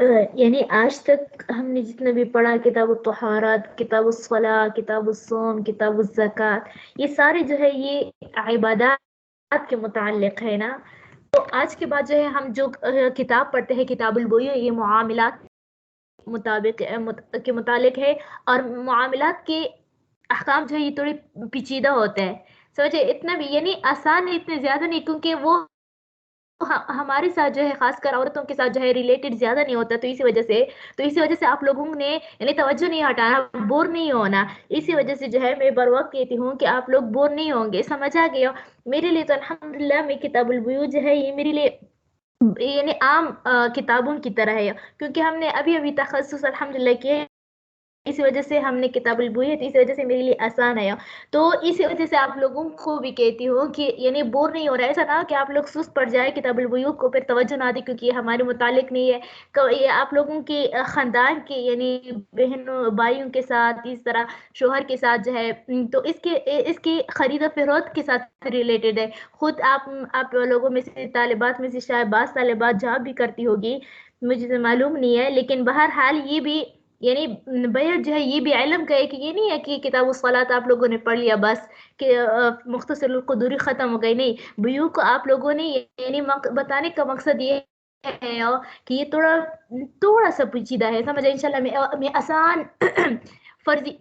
یعنی آج تک ہم نے جتنا بھی پڑھا، کتاب الطہارات، کتاب الصلاح، کتاب الصوم، کتاب الزکوٰۃ، یہ سارے جو ہے یہ عبادات کے متعلق ہے نا. تو آج کے بعد جو ہے ہم جو کتاب پڑھتے ہیں، کتاب البیوع، یہ معاملات کے متعلق ہے. اور معاملات کے احکام جو ہے یہ تھوڑے پیچیدہ ہوتے ہیں. سمجھے، اتنا بھی یعنی آسان نہیں، اتنے زیادہ نہیں، کیونکہ وہ ہمارے ساتھ جو ہے خاص کر عورتوں کے ساتھ جو ہے ریلیٹڈ زیادہ نہیں ہوتا. تو اسی وجہ سے آپ لوگوں نے یعنی توجہ نہیں ہٹانا، بور نہیں ہونا. اسی وجہ سے جو ہے میں بر وقت کہتی ہوں کہ آپ لوگ بور نہیں ہوں گے. سمجھ آ گیا؟ میرے لیے تو الحمدللہ میں کتاب البیوع جو ہے یہ میرے لیے یعنی عام کتابوں کی طرح ہے، کیونکہ ہم نے ابھی ابھی تخصص الحمدللہ کیا ہے. اسی وجہ سے ہم نے کتاب البیوع ہے، تو اسی وجہ سے میرے لیے آسان ہے. تو اسی وجہ سے آپ لوگوں کو بھی کہتی ہوں کہ یعنی بور نہیں ہو رہا ہے. ایسا نہ کہ آپ لوگ سست پڑ جائے کتاب البیوع کو، پھر توجہ نہ دے کیونکہ یہ ہمارے متعلق نہیں ہے. یہ آپ لوگوں کے خاندان کے یعنی بہنوں بھائیوں کے ساتھ، اس طرح شوہر کے ساتھ جو ہے، تو اس کی خرید و فروخت کے ساتھ ریلیٹڈ ہے. خود آپ لوگوں میں سے طالبات میں سے شاید بعض طالبات جاب بھی کرتی ہوگی، مجھے تو معلوم نہیں ہے. لیکن بہرحال یہ بھی یعنی بیع جو ہے یہ بھی علم کا ہے، کہ یہ نہیں ہے کہ کتاب الصلاۃ آپ لوگوں نے پڑھ لیا بس کہ مختصر القدوری ختم ہو گئی. نہیں، بیوع کو آپ لوگوں نے یعنی بتانے کا مقصد یہ ہے کہ یہ تھوڑا سا پیچیدہ ہے. سمجھے؟ انشاءاللہ میں آسان فرضی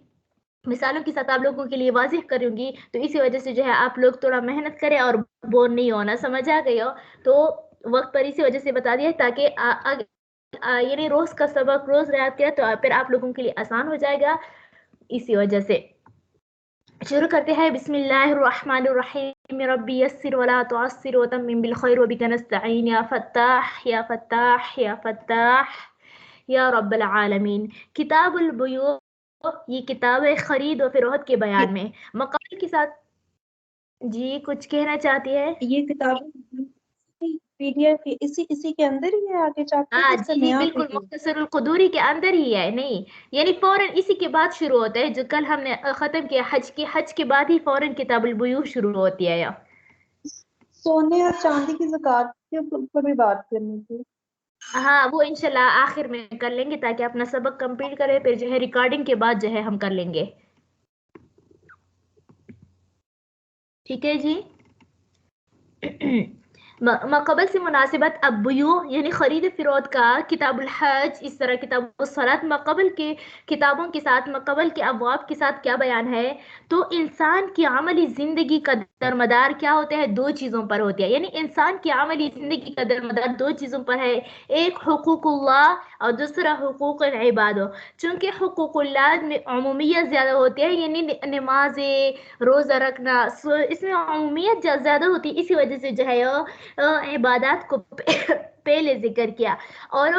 مثالوں کے ساتھ آپ لوگوں کے لیے واضح کروں گی. تو اسی وجہ سے جو ہے آپ لوگ تھوڑا محنت کریں اور بور نہیں ہونا. سمجھ آ گئی ہو؟ تو وقت پر اسی وجہ سے بتا دیا تاکہ یعنی روز کا سبق روز یاد کیا تو پھر آپ لوگوں کے لیے آسان ہو جائے گا. اسی وجہ سے شروع کرتے ہیں. بسم اللہ الرحمن الرحیم. ربی یسر ولا تعسر وتمم بالخیر وبک نستعین یا فتاح یا فتاح یا فتاح یا رب العالمین. کتاب البیوع یہ کتاب ہے خرید و فروخت کے بیان میں مقام کے ساتھ. جی کچھ کہنا چاہتی ہے؟ یہ کتاب پی ڈی ایف اسی کے اندر ہی ہے، آگے چاہتے ہیں اس کا جی نیا بالکل، مختصر القدوری کے اندر ہی ہے. نہیں یعنی فوراً اسی کے بعد شروع ہوتا ہے، جو کل ہم نے ختم کیا حج کے بعد ہی فوراً کتاب البیوع شروع ہوتی ہے. سونے اور چاندی کی زکوٰۃ کے اوپر بھی بات کرنی تھی. ہاں وہ انشاءاللہ آخر میں کر لیں گے تاکہ اپنا سبق کمپلیٹ کرے، پھر جو ہے ریکارڈنگ کے بعد جو ہے ہم کر لیں گے. ٹھیک ہے جی. ماقبل سے مناسبت اب بیوع یعنی خرید فروخت کا کتاب الحج، اس طرح کتاب الصلاۃ ماقبل کے کتابوں کے ساتھ ماقبل کے ابواب کے ساتھ کیا بیان ہے؟ تو انسان کی عملی زندگی کا درمدار کیا ہوتا ہے؟ دو چیزوں پر ہوتی ہے. یعنی انسان کی عملی زندگی کا درمدار دو چیزوں پر ہے، ایک حقوق اللہ اور دوسرا حقوق العباد. چونکہ حقوق اللہ میں عمومیت زیادہ ہوتی ہے، یعنی نمازیں، روزہ رکھنا، اس میں عمومیت زیادہ ہوتی ہے. اسی وجہ سے جو ہے عبادات کو پہلے ذکر کیا. اور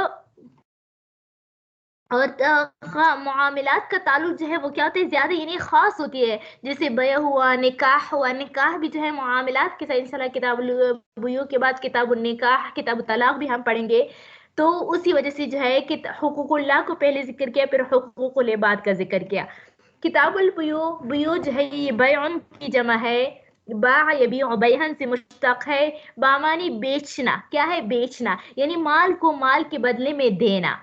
معاملات کا تعلق جو ہے وہ کیا ہوتا ہے؟ زیادہ یعنی خاص ہوتی ہے. جیسے بیع ہوا، نکاح ہوا. نکاح بھی جو ہے معاملات کے ساتھ انشاءاللہ کتاب البیوع کے بعد کتاب النکاح، کتاب الطلاق بھی ہم پڑھیں گے. تو اسی وجہ سے جو ہے کہ حقوق اللہ کو پہلے ذکر کیا، پھر حقوق العباد کا ذکر کیا. کتاب البیوع، بیوع جو ہے یہ بیعن کی جمع ہے. باع یبیع بیعن سے مشتق ہے. بامانی بیچنا. کیا ہے؟ بیچنا یعنی مال کو مال کے بدلے میں دینا.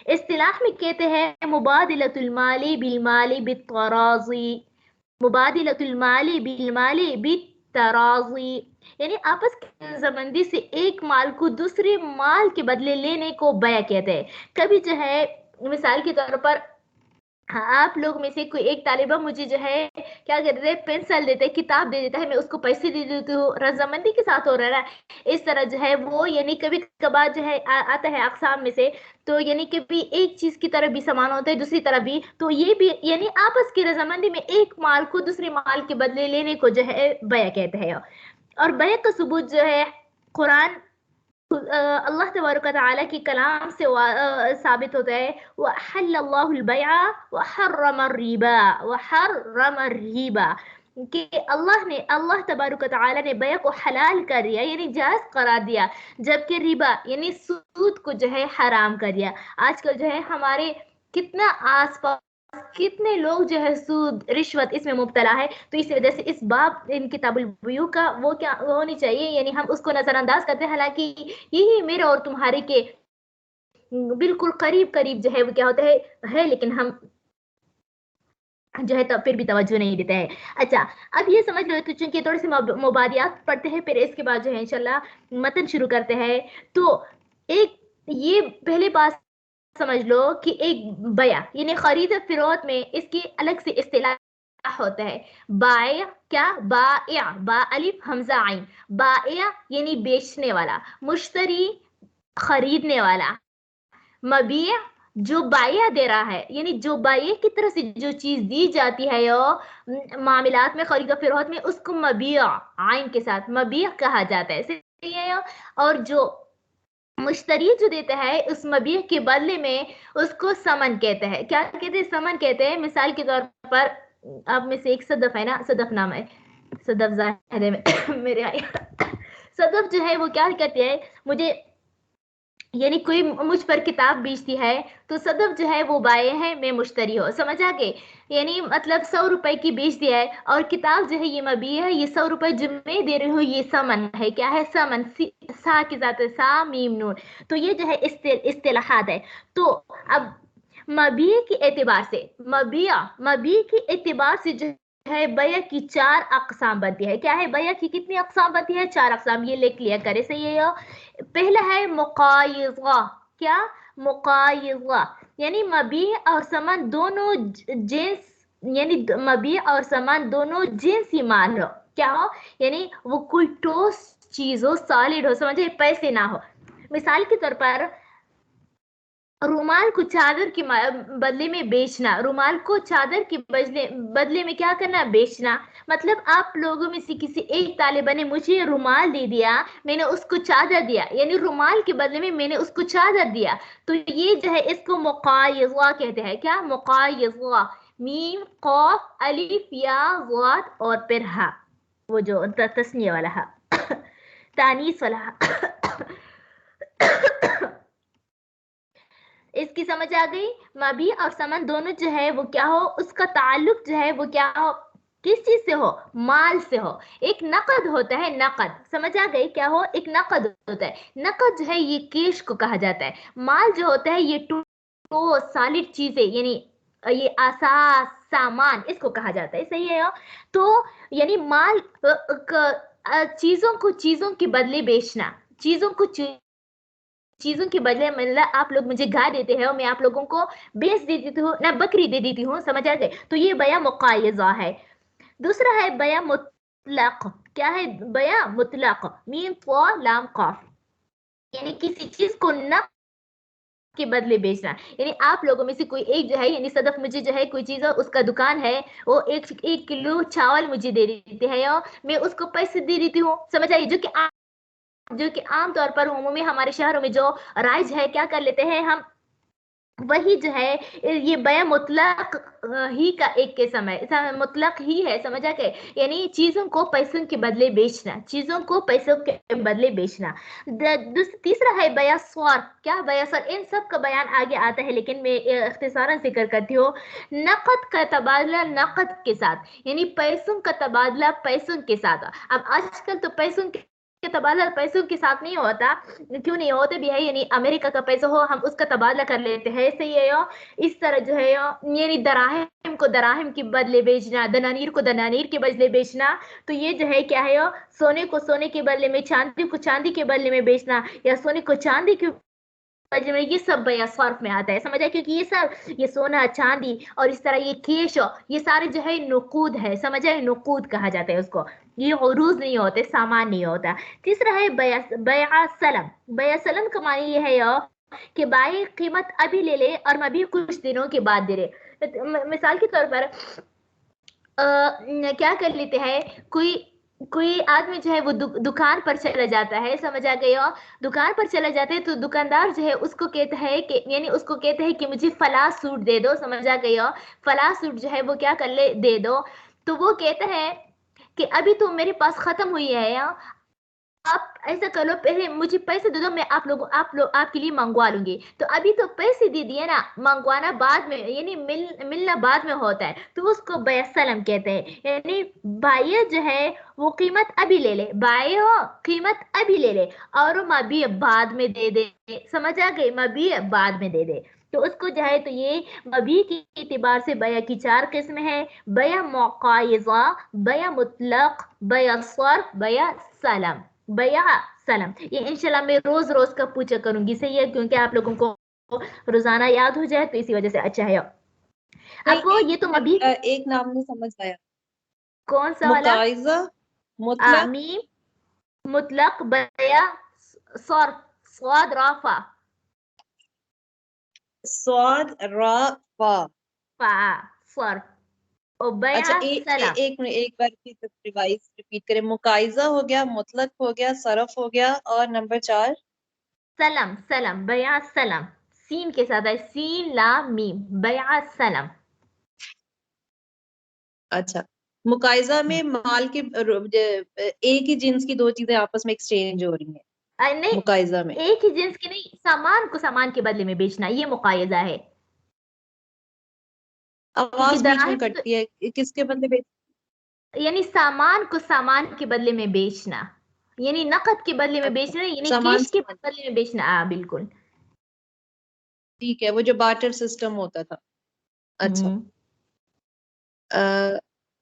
اصطلاح میں کہتے ہیں مبادلۃ المال بالمال بالتراضی. مبادلۃ المال بالمال بالتراضی یعنی آپس کی رضامندی سے ایک مال کو دوسرے مال کے بدلے لینے کو بیع کہتے ہیں. کبھی جو ہے مثال کے طور پر آپ لوگ میں سے کوئی ایک طالبہ مجھے جو ہے کیا کرتے ہیں، پینسل دیتے، کتاب دے دیتا ہے، میں اس کو پیسے دے دیتی ہوں، رضامندی کے ساتھ ہو رہا ہے. اس طرح جو ہے وہ یعنی کبھی کبھار جو ہے آتا ہے اقسام میں سے، تو یعنی کہ بھی ایک چیز کی طرف بھی سامان ہوتا ہے، دوسری طرف بھی. تو یہ بھی یعنی آپس کی رضامندی میں ایک مال کو دوسرے مال کے بدلے لینے کو جو ہے بیع کہتے ہیں. اور بیع کا ثبوت جو ہے قرآن اللہ تبارک و تعالیٰ کی کلام سے ثابت ہوتا ہے. وَأَحَلَّ اللَّهُ الْبَيْعَ وَحَرَّمَ الرِّبَا وَحَرَّمَ الرِّبَا کہ اللہ تبارک و تعالیٰ نے بیع کو حلال کر دیا یعنی جائز قرار دیا، جبکہ ربا یعنی سود کو جو ہے حرام کر دیا. آج کل جو ہے ہمارے کتنا آس پاس کتنے لوگ جو ہے سود رشوت اس میں مبتلا ہے. تو اس وجہ سے اس باب ان کتاب البیوع کا وہ کیا ہونی چاہیے، یعنی ہم اس کو نظر انداز کرتے ہیں، حالانکہ یہی میرے اور تمہارے کے बिल्कुल करीब करीब जो है वो क्या होता है, लेकिन हम जो है तो फिर भी तवज्जो नहीं देते हैं। अच्छा, अब ये समझ लो, तो चूंकि थोड़े से मुबादियात पढ़ते हैं, फिर इसके बाद जो है इंशाल्लाह मतन शुरू करते हैं। तो एक ये पहले बात समझ लो कि एक बया यानी खरीद फरोख्त में इसकी अलग से इस्तिलाह होता है। बाय क्या, बाया, बा अलिफ हमजा आइन, बाया यानी बेचने वाला, मुश्तरी खरीदने वाला, मबीय जो बाया दे रहा है, यानी जो बाये की तरफ से जो चीज दी जाती है मामलात में, खरीद फरोख्त में, उसको मबीया आइन के साथ मबीया कहा जाता है, सही है। और जो मुश्तरी जो देता है उस मबीह के बदले में उसको समन कहते हैं। क्या कहते हैं? समन कहते हैं। मिसाल के तौर पर आप में से एक सदफ है ना, सदफ नाम है, सदफ जाहिर है मेरे सदफ जो है वो क्या कहते हैं, मुझे यानी कोई मुझ पर किताब बेचती है तो सदफ जो है वो बाये है, मैं मुश्तरी हो, समझ आ गए। यानी मतलब 100 रुपए की बेच दिया है और किताब जो है ये मबी है, ये 100 रुपए जो मैं दे रही हूँ ये समन है। क्या है? समन, सा की जात है, सा मीम नून। तो ये जो है इस्तिलाहात है। तो अब मबी के एतबार से, मबी के एतबार से जो है बया की 4 अक़साम बनती है। क्या है? बया की कितनी अक़साम बनती है? 4 अक़साम। ये लिख लिया करे, सही है। पहला है मुकायज़ा। क्या? मुकायज़ा यानी मबी और समन दोनों जिन्स, यानी मबी और समन दोनों जिन्स ही मान लो। क्या हो? यानी वो कोई ठोस चीज हो, सॉलिड हो, समझे, पैसे ना हो। मिसाल के तौर पर रुमाल को चादर के बदले में बेचना, रुमाल को चादर के बदले में क्या करना? बेचना। मतलब आप लोगों में से किसी एक तालिबा ने मुझे रुमाल दे दिया, मैंने उसको चादर दिया, यानी रुमाल के बदले में मैंने उसको चादर दिया। तो ये जो है इसको मुकायज़ा कहते हैं। क्या? मुकायज़ा, मीम क़ाफ अलिफ या ज़ाद और फिर हा, वो जो तस्निया वाला हा, तानीस वाला हा। इसकी समझ आ गई? मबी और समन दोनों जो है वो क्या हो, उसका ताल्लुक जो है वो क्या हो, किस चीज से हो? माल से हो। एक नकद होता है, नकद, समझ आ गई? क्या हो? एक नकद होता है। नकद जो है ये कैश को कहा जाता है। माल जो होता है ये तो सॉलिड चीजें, यानी ये आसास, सामान, इसको कहा जाता है, सही है। तो यानी माल चीजों को चीजों के बदले बेचना, चीजों को चीजों के बदले, मतलब आप लोग मुझे गाय देते हैं और मैं आप लोगों को बेच देती हूँ ना, बकरी दे देती हूँ, समझ आ गए? तो ये बया मुकायज़ा है। दूसरा है बया मुतलक। क्या है? बया मुतलक, मीम फ़ा लाम काफ, यानी किसी चीज को न के बदले बेचना। यानी आप लोगों में से कोई एक जो है, यानी सदफ मुझे जो है कोई चीज, उसका दुकान है, वो 1 किलो चावल मुझे दे देते हैं और मैं उसको पैसे दे देती हूँ, समझ आई? जो कि आमतौर पर उमूमी हमारे शहरों में जो राइज है, क्या कर लेते हैं हम, वही जो है ये बया मुतलक ही का एक के समय मुतलक ही है, समझ आ गए? यानी चीजों को पैसों के बदले बेचना, चीजों को पैसों के बदले बेचना। तीसरा है बया स्वार। क्या? बया स्वार। इन सब का बयान आगे आता है, लेकिन मैं इख्तिसारन जिक्र करती हूँ। नकद का तबादला नकद के साथ, यानी पैसों का तबादला पैसों के साथ। अब आजकल तो पैसों के तबादला पैसों के साथ नहीं होता, क्यों नहीं होते भी है, यानी अमेरिका का पैसा हो हम उसका तबादला कर लेते हैं, सही है। इस तरह जो है यानी दराहिम को दराहिम के बदले बेचना, दनानीर को दनानीर के बदले बेचना। तो ये जो है क्या है, सोने को सोने के बदले में, चांदी को चांदी के बदले में बेचना, या सोने को चांदी के, ये सब बया सर्फ में आता है, समझ आए? क्योंकि ये सब, ये सोना चांदी और इस तरह ये कैश, ये सारे जो है नुकूद है, समझ आए? नुकूद कहा जाता है उसको, ये उरूज नहीं होते, सामान नहीं होता। तीसरा है बया सलम। बया सलम का मानी ये है कि बाई कीमत अभी ले ले और मबी कुछ दिनों के बाद दे रहे। मिसाल के तौर पर क्या कर लेते हैं, कोई आदमी जो है वो दुकान पर चला जाता है, समझ आ गई? दुकान पर चला जाता है तो दुकानदार जो है उसको कहता है कि, यानी उसको कहता है कि मुझे फला सूट दे दो, समझ आ गई? फला सूट जो है वो क्या कर ले, दे दो। तो वो कहता है कि अभी तो मेरे पास खत्म हुई है, आप ऐसा कर लो, पहले मुझे पैसे दे दो, मैं आपके लिए मंगवा लूंगी। तो अभी तो पैसे दे दिए ना, मंगवाना बाद में, यानी मिलना बाद में होता है, तो उसको बयसलम कहते हैं। यानी भाई जो है वो कीमत अभी ले ले, भाई हो कीमत अभी ले ले, और मबी बाद में दे दे। समझ आ गई, मबी बाद में दे दे। तो उसको जो है, तो ये मबी के एतबार से बया की 4 किस्म है: बया मुकायजा, बया मुतलक, बया सर्फ, बया सलम। बया सलम, ये इंशाल्लाह मैं रोज रोज का पूछा करूंगी, सही है, क्योंकि आप लोगों को रोजाना याद हो जाए, तो इसी वजह से अच्छा है। नहीं, अब एक ये तो अभी मिनट, एक नाम नहीं समझ आया। कौन सा वाला? मुकाइजा, मुतलक, मीम, मुतलक, बया, सर्फ, स्वाद, राफा, स्वाद, रा, फा। फा, सर्फ, और अच्छा, बया सलम। एक मिनट, एक बार की रिवाइज रिपीट करें। मुकाइजा हो गया, मुतलक हो गया, सरफ हो गया, और नंबर 4 सलम, सलम, बया सलम, सीन के साथ है, सीन लाम मीम, बया सलम। अच्छा, मुकाइजा में माल के एक ही जिन्स की दो चीजें आपस में एक्सचेंज हो रही हैं नहीं, मुकाइजा में। एक ही जिन्स की नहीं, सामान को सामान के बदले में बेचना, ये मुकायजा है। क्योंकि आवाज बीच में दराहिम तो, कटती है, किसके बदले यानी सामान को सामान के बदले में बेचना, यानी नकद के बदले में अच्छा, बेचना, यानी सामान कैश के सामान, बदले में बेचना। हाँ बिल्कुल। ठीक है, वो जो बार्टर सिस्टम होता था। अच्छा, हम्म।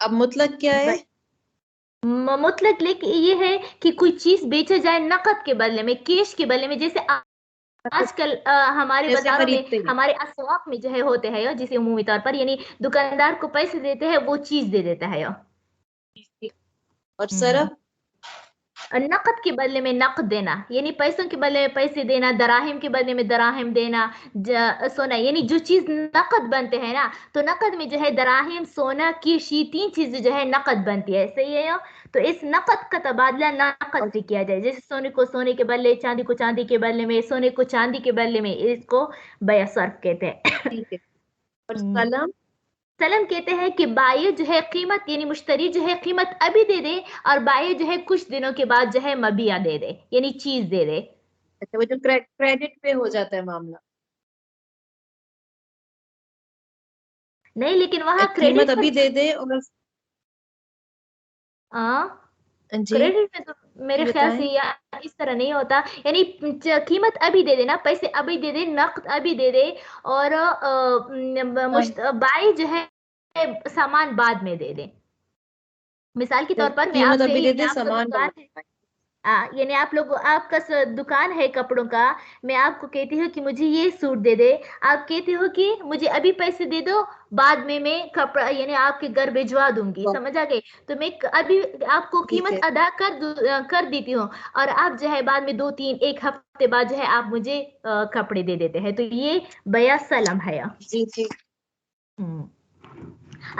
अब मुतलक क्या है? मुतलक लेके ये है कि कोई चीज बेचा जाए नकद के बदले में, कैश के बदले में, जैसे आजकल हमारे जैसे बाजारों में, खरीदते हैं। हमारे अस्वाक में जो है होते हैं यो, जिसे उमूमी तौर पर, यानी दुकानदार को पैसे देते हैं, वो चीज दे देता है यो। और हम्म। सरफ? और नकद के बदले में नकद देना, यानी पैसों के बदले में पैसे देना, दराहिम के बदले में दराहिम देना, सोना, यानी जो चीज नकद बनते हैं ना, तो नकद में जो है दराहिम, सोना, कीशी, 3 चीजें जो है नकद बनती है, सही है यो। तो इस नकद का तबादला नकद और से किया जाए, जैसे सोने को सोने के बदले, चांदी को चांदी के बदले में, सोने को चांदी के बदले में, इसको बया सर्फ कहते ठीक है, और हैं। सलम? सलम कहते हैं कि बाई जो है कीमत, यानी मुश्तरी जो है कीमत अभी दे दे, और बाई जो है कुछ दिनों के बाद जो है मबिया दे दे, यानी चीज दे दे। अच्छा, वो जो क्रेडिट पे हो जाता है मामला। नहीं, लेकिन वहां कीमत क्रेडिट अभी पर, दे दे और हाँ, जी, क्रेडिट में तो मेरे जी ख्याल बताएं। से या इस तरह नहीं होता, यानी कीमत अभी दे देना, पैसे अभी दे दे, नकद अभी दे दे, और हाँ, बाई जो है सामान बाद में दे दे। मिसाल के तो तौर पर मैं कीमत आपसे, अभी दे यानी दे, आपका सामान दुकान बाद। है, यानी आप लोग, आपका दुकान है कपड़ों का, मैं आपको कहती हूँ कि मुझे ये सूट दे दे, आप कहते हो कि मुझे अभी पैसे दे दो, बाद में मैं कपड़ा यानी आपके घर भिजवा दूंगी, वाह, समझ आ गई। तो मैं अभी आपको ठीक कीमत है, अदा कर देती हूँ, और आप जो है बाद में 2-3 1 हफ्ते बाद जो है आप मुझे कपड़े दे देते हैं, तो ये बया सलम है। जी जी, हम्म।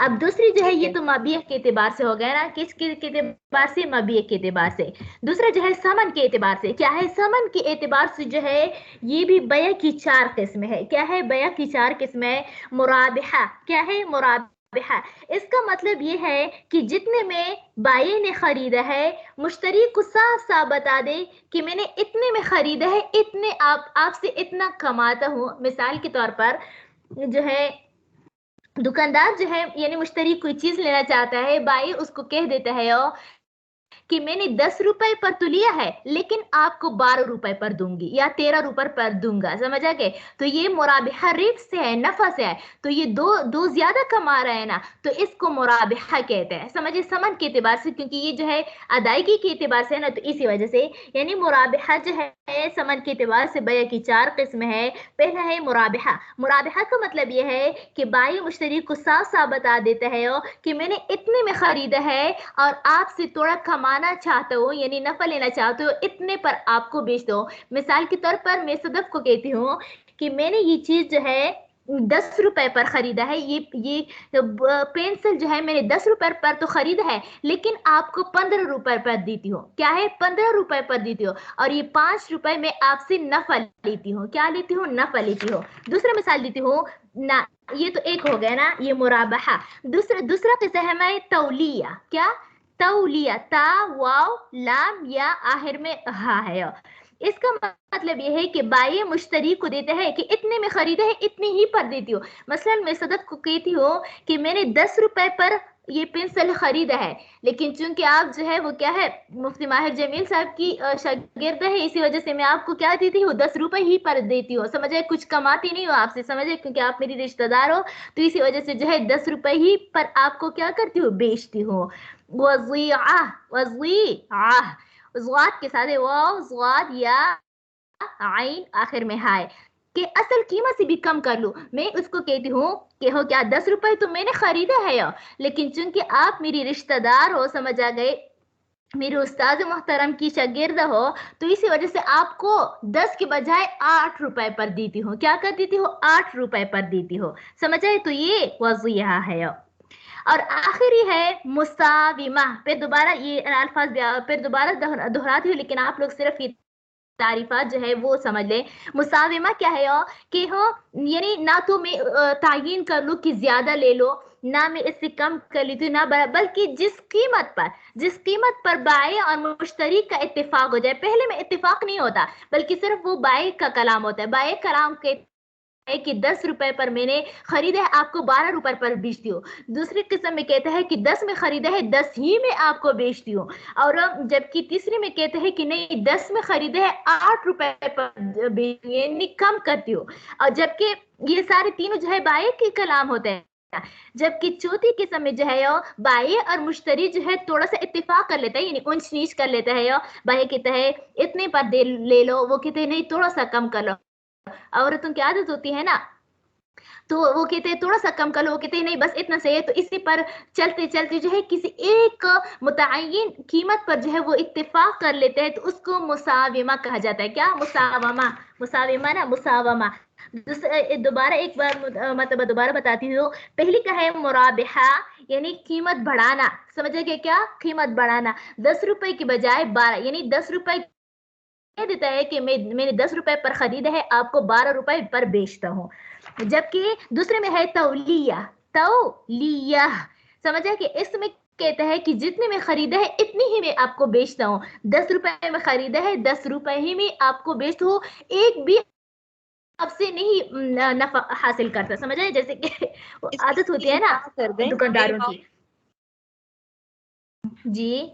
अब दूसरी जो है, ठीक ये है। तो मबीह के एतबार से हो गया ना, के एतबार से, मबीह के एतबार से। दूसरा जो है समन के एतबार से, क्या है समन के एतबार से जो है, ये भी बया की 4 किस्म है। क्या है बया की 4 किस्म है? मुराबिहा, क्या है मुराबिहा? इसका मतलब ये है कि जितने में बाई ने खरीदा है, मुश्तरी को साफ साफ बता दे कि मैंने इतने में खरीदा है, इतने आपसे इतना कमाता हूँ। मिसाल के तौर पर जो है, दुकानदार जो है, यानी मुश्तरी कोई चीज लेना चाहता है, बाई उसको कह देता है कि मैंने 10 रुपए पर तो लिया है, लेकिन आपको 12 रुपए पर दूंगी, या 13 रुपए पर दूंगा, समझ आ गए। तो ये मुराबिहा रिब से है, नफा से है, तो ये दो दो ज्यादा कमा रहे हैं ना, तो इसको मुराबिहा कहते हैं, समझिए, समन के एतबार से, क्योंकि ये जो है अदायगी के एतबार से है ना, तो इसी वजह से, यानी मुराबिहा जो है समन के एतबार से बया की 4 किस्म है। पहला है मुराबिहा। मुराबिहा का मतलब यह है कि बाई मुश्तरी को साफ साफ बता देता है कि मैंने इतने में खरीदा है, और आपसे थोड़ा कमाना चाहते हो, यानी नफा लेना चाहते हो, इतने पर आपको बेच दो। मिसाल के तौर पर मैं सदफ को कहती हूँ कि मैंने ये चीज जो है 10 रुपए पर खरीदा है, ये पेंसिल जो है मैंने 10 रुपए पर तो खरीदा है, लेकिन आपको 15 रुपए पर देती हूँ। क्या है? 15 रुपए पर देती हूँ, और ये 5 रुपए में आपसे नफा लेती हूँ। क्या लेती हूँ? नफा लेती हूँ। दूसरा मिसाल देती हूँ ना, ये तो एक हो गया ना, ये मुराबहा। दूसरा दूसरा किस्म है तौलिया। क्या? तौलिया, ता वाव लाम या आखिर में हा है। इसका मतलब ये है कि बाई मुश्तरी को देता है कि इतने में खरीदा है इतने ही पर देती हूँ। मसलन मैं सदक को कहती हूँ कि मैंने 10 रुपए पर ये पेंसिल खरीदा है, लेकिन चूंकि आप जो है वो क्या है मुफ्ती माहिर जमील साहब की शागिर्द है, इसी वजह से मैं आपको क्या देती हूँ 10 रुपए ही पर देती हूँ, समझे, कुछ कमाती नहीं हो आपसे, समझे, क्योंकि आप मेरी रिश्तेदार हो, तो इसी वजह से जो है 10 रुपए ही पर आपको क्या करती हूँ, बेचती हूँ। वज़ीआ, वज़ीआ, ज़्वाद के साथ है वाव ज़्वाद या आइन आखिर में हाय, कि असल कीमत से भी कम कर लूं। मैं उसको कहती हूँ कि हो क्या 10 रुपए तो मैंने खरीदा है यार, लेकिन चूंकि आप मेरी रिश्तेदार हो, समझ आ गए, मेरे उस्ताद मोहतरम की शागिर्द हो, तो इसी वजह से आपको 10 के बजाय 8 रुपए पर देती हूँ। क्या कर देती हूँ, 8 रुपए पर देती हूँ, समझ आए, तो ये वज़ीहा है। और आखिरी है मुसाविमा, फिर दोबारा ये अल्फाज फिर दोबारा दोहराती हूँ, लेकिन आप लोग सिर्फ ये तारीफात जो है वो समझ लें। मुसाविमा क्या है कि हो यानी ना तो मैं तायीन कर लूँ कि ज्यादा ले लो, ना मैं इससे कम कर लेती हूँ, ना बल्कि जिस कीमत पर बाय और मुश्तरी का इत्तेफाक हो जाए। पहले में इत्तेफाक नहीं होता, बल्कि सिर्फ वो बाय का कलाम होता है। बाय कलाम के है कि 10 रुपए पर मैंने खरीदा है, आपको 12 रुपए पर बेचती हूँ। दूसरी किस्म में कहता है कि 10 में खरीदा है, 10 ही में आपको बेचती हूँ। और जबकि तीसरी में कहते हैं कि नहीं 10 में खरीदा है 8 रुपए पर यानी कम करती हूँ। और जबकि ये सारे तीनों जो है बाय के कलाम होते हैं। जबकि चौथी किस्म में जो है बाय और मुश्तरी जो है थोड़ा सा इत्तेफाक कर लेता है, यानी ऊंच नीच कर लेता है। बाय कहता है इतने पर दे ले लो, वो कहते हैं नहीं थोड़ा सा कम कर लो। औरतों की आदत होती है ना, तो वो कहते हैं थोड़ा सा कम कर लो, वो कहते हैं नहीं बस इतना सही है। तो इसी पर चलते चलते जो है किसी एक मुतय्यन कीमत पर जो है वो इत्तेफाक कर लेते हैं, तो उसको मुसाविमा कहा जाता है। क्या, मुसावमा, मुसाविमा ना मुसावमा। दोबारा एक बार मतलब दोबारा बताती हूँ। पहली का है मुराबिहा, यानी कीमत बढ़ाना, समझे क्या, कीमत बढ़ाना। 10 रुपए की बजाय 12, यानी 10 रुपए कह देता है कि मैंने 10 रुपए पर खरीदा है, आपको 12 रुपए पर बेचता हूँ। जबकि दूसरे में है तौलिया, तौलिया, समझा कि इसमें कहता है कि जितने में खरीदा है इतनी ही मैं आपको बेचता हूँ। 10 रुपए में खरीदा है, 10 रुपए ही में आपको बेचता हूँ, एक भी आपसे नहीं नफा हासिल करता, समझ आए, जैसे कि आदत होती है ना कर दें दुकानदारों की। जी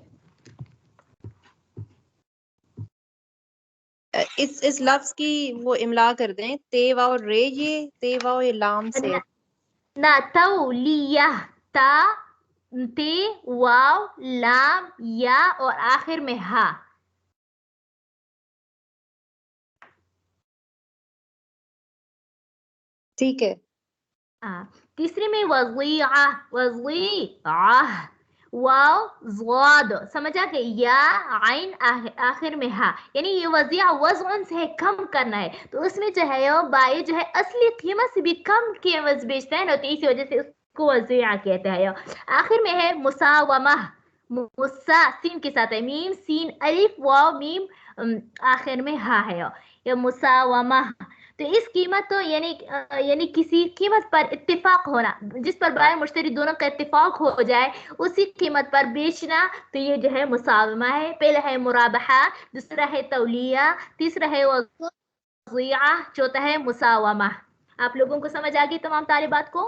इस लफ्ज की वो इमला कर दें, ते वाव रे, ते वाव ये लाम से ना, ना तौलिया, ता ते वाव लाम या और आखिर में हा। ठीक है। तीसरे में वज़ीआ, वज़ीआ, वाव ज़्वाद, समझा कि या आइन आखिर में हा, यानी ये वज़ीआ वज़न से है, कम करना है। तो उसमें जो है बाई जो है असली कीमत से भी कम कीमत बेचता है ना, तो इसी वजह से उसको वज़ीआ कहते हैं। आखिर में है मुसावमा, मुसा सीन के साथ है, मीम सीन अलिफ वाव मीम आखिर में हा है, या मुसावमा। तो इस कीमत तो यानी किसी कीमत पर इत्तेफाक होना, जिस पर बाय मुश्तरी दोनों का इत्तेफाक हो जाए उसी कीमत पर बेचना, तो ये जो है मुसावमा है। पहला है मुराबहा, दूसरा है तौलिया, तीसरा है वज़ीआ, चौथा है मुसावमा। आप लोगों को समझ आ गई तमाम तालिबात को?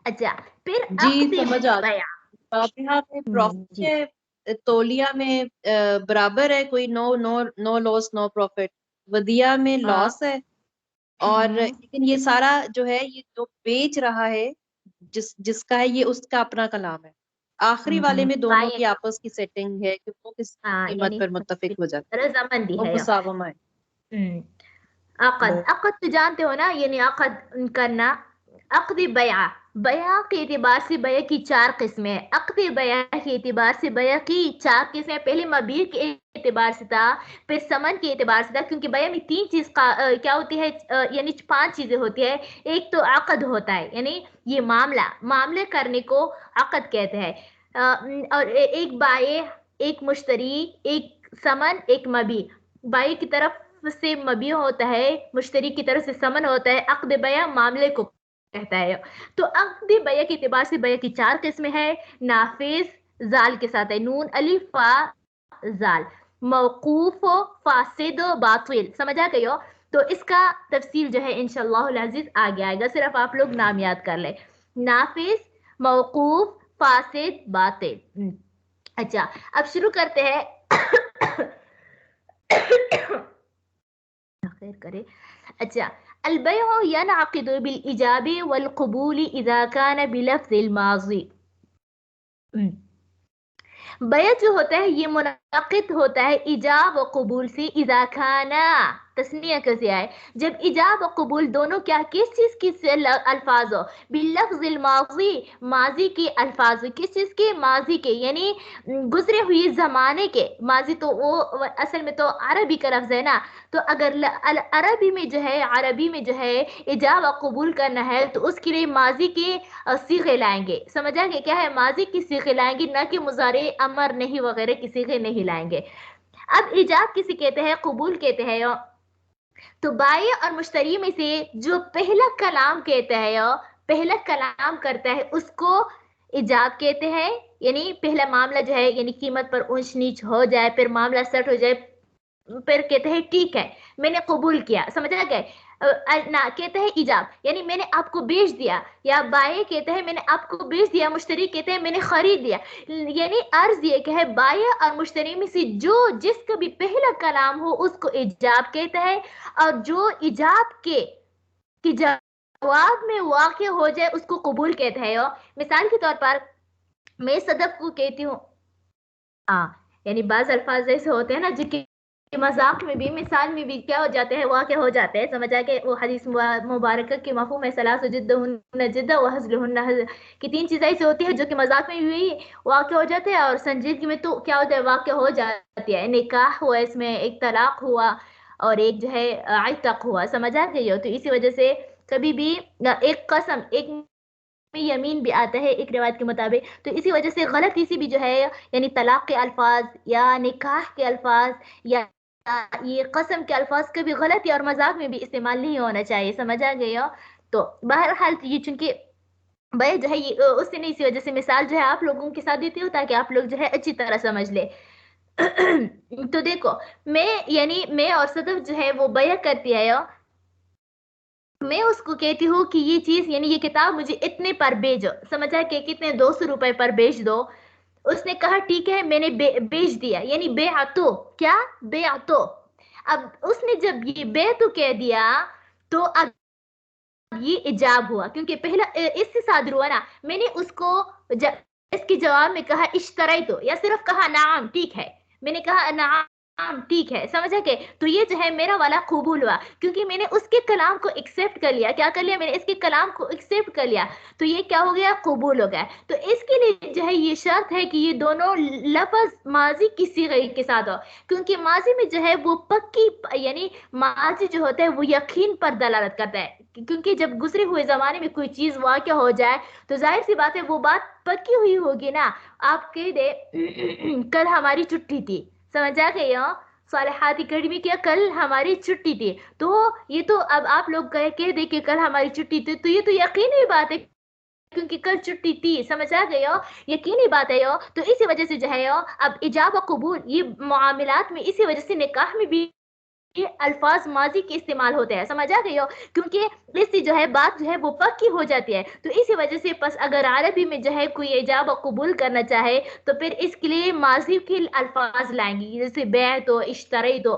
अच्छा, फिर जी समझ आ बया। गया। में प्रॉफिट जी है, तौलिया में बराबर है, कोई नो लॉस नो प्रॉफिट। वदिया में लॉस है, और लेकिन ये सारा जो है ये जो बेच रहा है जिसका है ये उसका अपना कलाम है। आखिरी वाले में दोनों की आपस की सेटिंग है कि वो किस कीमत पर मुत्तफिक हो जाते हैं, रजामंदी वो है। मुसावमा है। अक़द, अक़द तो जानते हो ना, यानी अक़द करना। अक़द बया, बया के एतबार से बया की 4 किस्में हैं। अक़द बया के एतबार से बया की 4 किस्में। पहले मबीर के एतबार से था, फिर समन के एतबार से था, क्योंकि बया में 3 चीज का क्या होती है, यानी 5 चीजें होती है। एक तो अक़द होता है, यानी ये मामले करने को अक़द कहते हैं। और एक बाये, एक मुश्तरी, एक समन, एक मबी। बाई की तरफ से मबी होता है, मुश्तरी की तरफ से समन होता है। अक़द बया मामले को कहता है। तो अक्दी बया के एतबार से बया की 4 किस्में है। नाफिज जाल के साथ है, नून अलिफ फा जाल, मौकूफ फासिद बातिल, समझ आ गई हो। तो इसका तफसील जो है इंशाअल्लाह अजीज आगे आएगा, सिर्फ आप लोग नाम याद कर ले। नाफिज, मौकूफ, फासिद, बातिल। अच्छा, अब शुरू करते हैं। खैर करे। अच्छा, البيع ينعقد بالإجابة والقبول إذا كان بلفظ الماضي. बैत जो होता है ये मुनाकिद होता है इजाब और कबूल से, इज़ा खाना तस्निया कैसे आए, जब इजाब और कबूल दोनों क्या किस चीज की अल्फाज हो, बिलफ्ज़िल माज़ी, माजी के अल्फाज, किस चीज के, माजी के, यानी गुजरे हुए जमाने के। माजी तो वो असल में तो अरबी का लफ्ज है ना, तो अगर अरबी में जो है, अरबी में जो है इजाब और कबूल करना है तो उसके लिए माजी के सीखे लाएंगे, समझ आ गए, क्या है, माजी की सीखे लाएंगे, ना कि मुजारे अमर नहीं वगैरह की सीखे नहीं लाएंगे। अब इजाब किसे कहते हैं, कबूल कहते हैं। तो बाई और मुश्तरी में से जो पहला कलाम कहता है, पहला कलाम करता है, उसको इजाब कहते हैं। यानी पहला मामला जो है, यानी कीमत पर ऊंच नीच हो जाए, फिर मामला सेट हो जाए, फिर कहते हैं ठीक है मैंने कबूल किया, समझ आ गए। ना कहते हैं इजाब, यानी मैंने आपको बेच दिया, या बाय कहते हैं मैंने आपको बेच दिया, मुश्तरी कहते हैं मैंने खरीद लिया। यानी अर्ज ये कि है बाय और मुश्तरी में से जो जिसका भी पहला कलाम हो उसको इजाब कहते हैं, और जो इजाब के कि जवाब में वाक़ हो जाए उसको कबूल कहते हैं। मिसाल के तौर पर मैं सदफ को कहती हूँ, यानी बाज अल्फाज ऐसे होते हैं ना जो कि मजाक में भी, मिसाल में भी क्या हो जाते हैं, वाक़ हो जाते हैं, समझ आ के। वो हदीस मुबारक के मफ़हूम है, सलासु जिद्दुहुन्ना जिद्दा व हज़्लुहुन्ना हज़्ल, कि 3 चीज़ें ऐसी होती है जो कि मजाक में भी वाक़ हो जाते हैं और संजीदगी में तो क्या होता है, वाक़ हो जाती है। निकाह हुआ, इसमें एक तलाक हुआ और एक जो है इतक हुआ, समझ आ गई हो। तो इसी वजह से कभी भी एक कसम, एक में यमीन भी आता है एक रिवायत के मुताबिक, तो इसी वजह से गलत किसी भी जो है, यानी तलाक के अल्फाज या निकाह के अल्फाज या ये कसम के अल्फाज कभी गलत या और मजाक में भी इस्तेमाल नहीं होना चाहिए, समझ आ गई हो। तो बहरहाल ये चूंकि भाई जो है ये उससे नहीं, इसी वजह से मिसाल जो है आप लोगों के साथ देती हूँ ताकि आप लोग जो है अच्छी तरह समझ ले। तो देखो, मैं यानी मैं और सदफ जो है वो बया करती है, मैं उसको कहती हूँ कि ये चीज यानी ये किताब मुझे इतने पर भेजो, समझा के कितने, 200 रुपए पर भेज दो। उसने कहा ठीक है मैंने बेच दिया, यानी बेअतो, क्या बेअतो। अब उसने जब ये बेअतो कह दिया तो अब ये इजाब हुआ, क्योंकि पहला इससे सादर हुआ ना, मैंने उसको इसके जवाब में कहा इश्तराई तो, या सिर्फ कहा नाम ठीक है, मैंने कहा नाम ठीक है, समझ के। तो ये जो है मेरा वाला कबूल हुआ, क्योंकि मैंने उसके कलाम को एक्सेप्ट कर लिया, क्या कर लिया, मैंने इसके कलाम को एक्सेप्ट कर लिया, तो ये क्या हो गया, कबूल हो गया। तो इसके लिए जो है ये शर्त है कि ये दोनों लफ्ज माजी की सीगे के साथ हो, क्योंकि माजी में जो है वो पक्की, यानी माजी जो होता है वो यकीन पर दलालत करता है, क्योंकि जब गुजरे हुए जमाने में कोई चीज वाक़या हो जाए तो जाहिर सी बात है वो बात पक्की हुई होगी ना। आप कह दे कल हमारी छुट्टी थी, समझ आ गई हो, सालिहात अकेडमी क्या कल हमारी छुट्टी थी, तो ये तो अब आप लोग कह दे कि कल हमारी छुट्टी थी, तो ये तो यकीनी बात है क्योंकि कल छुट्टी थी, समझ आ गई हो, यकीनी बात है यो। तो इसी वजह से जो है यो, अब इजाब और कबूल ये मामलात में, इसी वजह से निकाह में भी ये अल्फाज माजी के इस्तेमाल होते हैं, समझ आ गई हो, क्योंकि इससे जो है बात जो है वो पक्की हो जाती है। तो इसी वजह से बस अगर अरबी में जो है कोई इजाब और कबूल करना चाहे तो फिर इसके लिए माजी के अल्फाज लाएंगे, जैसे बैत हो, इश्तरी दो।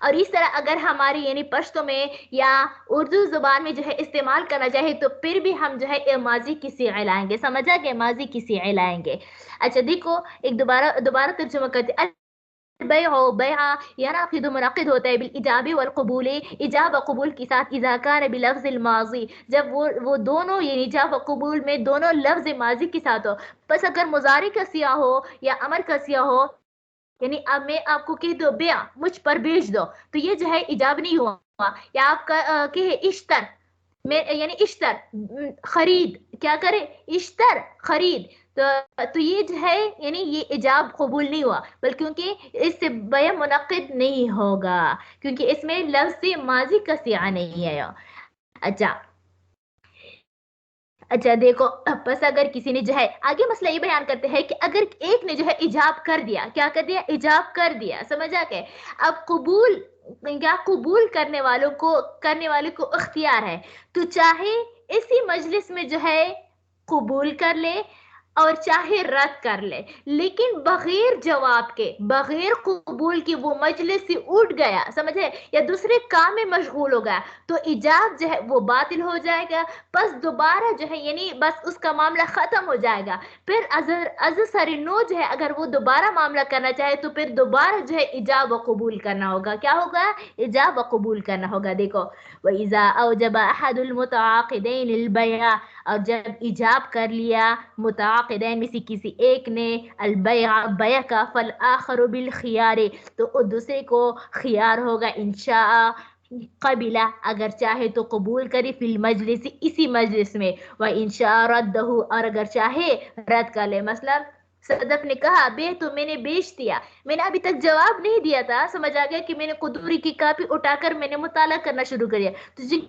और इस तरह अगर हमारी यानी पश्तो में या उर्दू जुबान में जो है इस्तेमाल करना चाहे तो फिर भी हम जो है माजी की सीगे लाएंगे, समझ आ गए, माजी की सीगे लाएंगे। अच्छा देखो, एक दोबारा दोबारा तर्जुमा करते, बैअ बैअ यनाक़िदु मुनक़िद होता है बिल इजाबे वल क़बूल, इजाब और कबूल के साथ, इज़ा कान बिलफ्ज़िल माज़ी, जब वो दोनों ये इजाब और कबूल में दोनों लफ्ज़ माज़ी के साथ हो। बस अगर मुज़ारी का सिया हो या अमर का सिया हो, यानी अब मैं आपको कह दो बेआ मुझ पर बेच दो, तो ये जो है इजाब नहीं हुआ। या आप कहे इश्तर, मैं यानी इश्तर खरीद, क्या करे, इश्तर खरीद, तो ये जो है यानी ये इजाब कबूल नहीं हुआ, बल्कि क्योंकि इससे बया मुनक़िद नहीं होगा, क्योंकि इसमें लफ्ज़ माजी का सिया नहीं है। अच्छा, अच्छा देखो, बस अगर किसी ने जो है, आगे मसला ये बयान करते हैं कि अगर एक ने जो है इजाब कर दिया, क्या कर दिया, इजाब कर दिया, समझ आ गए। अब कबूल, क्या कबूल करने वाले को इख्तियार है, तो चाहे इसी मजलिस में जो है कबूल कर ले और चाहे रद्द कर ले, लेकिन बगैर जवाब के, बगैर कबूल की वो मजलिस से उठ गया, समझे, या दूसरे काम में मशगूल हो गया, तो इजाब जो है वो बातिल हो जाएगा। बस दोबारा जो है यानी बस उसका मामला खत्म हो जाएगा। फिर अजर नो जो है अगर वो दोबारा मामला करना चाहे तो फिर दोबारा जो है इजाब व कबूल करना होगा। क्या होगा, इजाब व कबूल करना होगा। देखो, वइज़ा औजब अहदुल मुतआक़िदैन अल बैअ, और जब इजाब कर लिया मुतआक़िदैन में से किसी एक ने अल बैअ, बैअ का, फल आखिर बिल खियार, तो दूसरे को खियार होगा इंशा कबिला, अगर चाहे तो कबूल करे, फिल मजलिस, इसी मजलिस में, व इंशा रद्दहु, और अगर चाहे रद्द कर ले। मतलब सदफ ने कहा बे तो मैंने बेच दिया, मैंने अभी तक जवाब नहीं दिया था, समझ आ गया कि मैंने कुदूरी की कापी उठाकर मैंने मुताला करना शुरू कर दिया, तो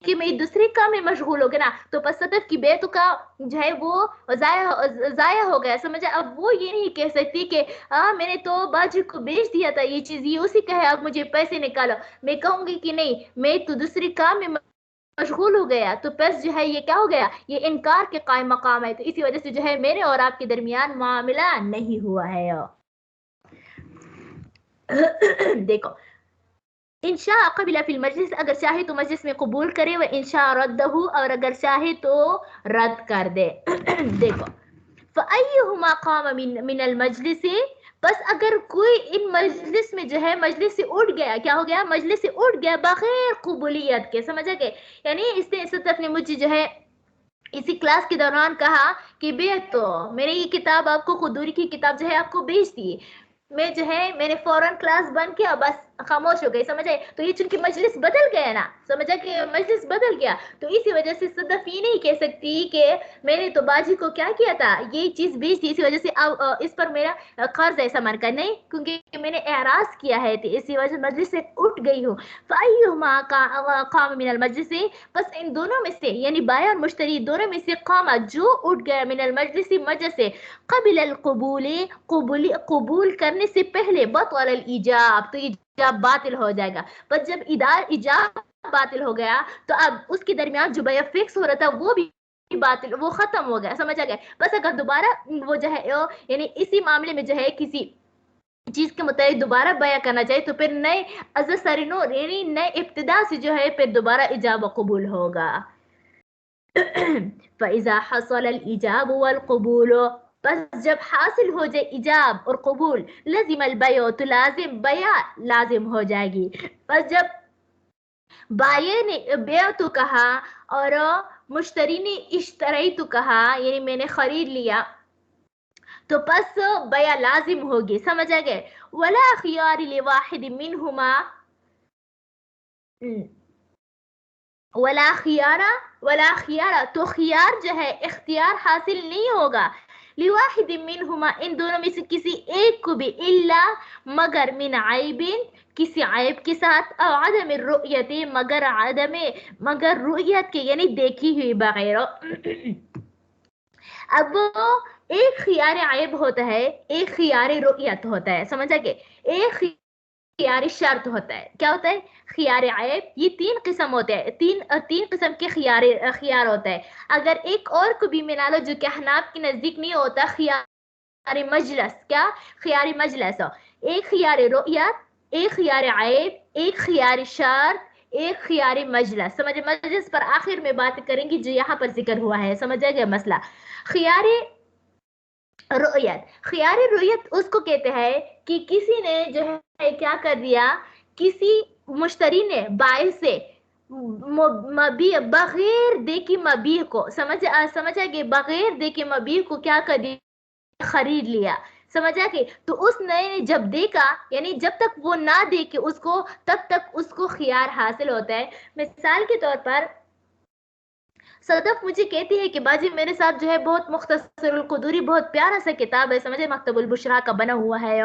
कि मैं दूसरे काम में मशगूल हो गया ना, तो बस सदफ की बेत का जो है वो जाया हो गया, समझे। अब वो ये नहीं कह सकती कि हाँ मैंने तो बाजी को बेच दिया था ये चीज, ये उसी का है, अब मुझे पैसे निकालो। मैं कहूंगी कि नहीं, मैं तो दूसरे काम में मशगूल हो गया, तो बस जो है ये क्या हो गया, ये इनकार के कायम मकाम है, तो इसी वजह से जो है मेरे और आपके दरमियान मामला नहीं हुआ है। देखो, इंशा कबिला फिल मजलिस, अगर चाहे तो मजलिस में कबूल करे, व इंशा रद्दहु, और अगर चाहे तो रद्द कर दे। देखो, फ़अय्युहुमा क़ाम मिनल मजलिस, बस अगर कोई इन मजलिस में जो है मजलिस से उठ गया, क्या हो गया, मजलिस से उठ गया बगैर कबूलियत के, समझ गए। यानी इसने सदफ ने मुझे जो है इसी क्लास के दौरान कहा कि बे तो मैंने ये किताब आपको, कुदूरी की किताब जो है आपको भेज दी, मैं जो है मैंने फौरन क्लास बंद किया, बस खामोश हो गई, समझ आए। तो ये चूंकि मजलिस बदल गया ना, समझा कि मजलिस बदल गया, तो इसी वजह से सदफ ये नहीं कह सकती कि मैंने तो बाजी को क्या किया था, ये चीज बेच दी, इसी वजह से अब इस पर मेरा कर्ज ऐसा मन का नहीं, क्योंकि मैंने एराज किया है, तो इसी वजह से मजलिस से उठ गई हूँ। फ़अय्युहुमा क़ाम मिनल मजलिस, बस इन दोनों में से, यानी बाया और मुश्तरी दोनों में से, कामा जो उठ गया, मिनल मजलिस मजलिस से, कबिल अल कबूल करने से पहले, बतल अल इजाब, तो इजाब बातिल हो जाएगा। बस जब इजाब बातिल हो गया तो अब उसके दरमियान जो बया फिक्स हो रहा था वो भी बातिल, वो खत्म हो गया, समझ आ गया। बस अगर दोबारा वो जो है यानी इसी मामले में जो है किसी चीज के मुताबिक दोबारा बया करना चाहिए, तो फिर नए अज़सरिनो यानी नए इब्तिदा से जो है फिर दोबारा इजाब कबूल होगा। फ़इज़ा हसल अल इजाब वल कबूल, बस जब हासिल हो जाए इजाब और कबूल, लजिम अल बयो, तो लाजिम बया लाजिम हो जाएगी। बस जब बाये ने बेय तो कहा और मुश्तरी ने इश्तरी तो कहा, यानी मैंने खरीद लिया, तो बस बया लाजिम होगी, समझ आ गए। वला खियार लिवाहिद मिनहुमा, वला खियारा, तो खियार जो है इख्तियार हासिल नहीं होगा, लिवाहिद मिनहुमा, इन दोनों में से किसी एक को भी, इल्ला मगर, मिन आइबिन, किसी आयब के साथ, और आदम रुयत, मगर रुयत के यानी देखी हुई बगैर। अब एक खियार आयब होता है, एक खियार रुयत होता है, समझ के, एक खियार शर्त होता है, क्या होता है, खियार आयब, ये तीन किस्म होते हैं, तीन किस्म के खियार होता है। अगर एक और को भी मिला लो जो कि हनाफ के नजदीक नहीं होता, खियार मजलस, क्या, खियार मजलस, एक खियार रुयत, एक खियार आयब, एक खियार शर्त, एक खियार मजलस। समझे, मजलस पर आखिर में बात करेंगे जो यहाँ पर जिक्र हुआ है, समझ आ गया मसला। खियार रुयत, खियार रुयत उसको कहते हैं कि किसी ने जो है क्या कर दिया, किसी मुश्तरी ने बाय से मबी, बगैर देखे मबी को, समझ आ गए, बगैर देखे मबी को क्या कर दिया, खरीद लिया, समझ आ गई। तो उस नए ने जब देखा, यानी जब तक वो ना देखे उसको, तब तक उसको खियार हासिल होता है। मिसाल के तौर पर सदफ मुझे कहती है कि बाजी मेरे साथ जो है बहुत मुख्तसरुल कुदूरी, बहुत प्यारा सा किताब है, समझे, मकतबुल बुशरा का बना हुआ है,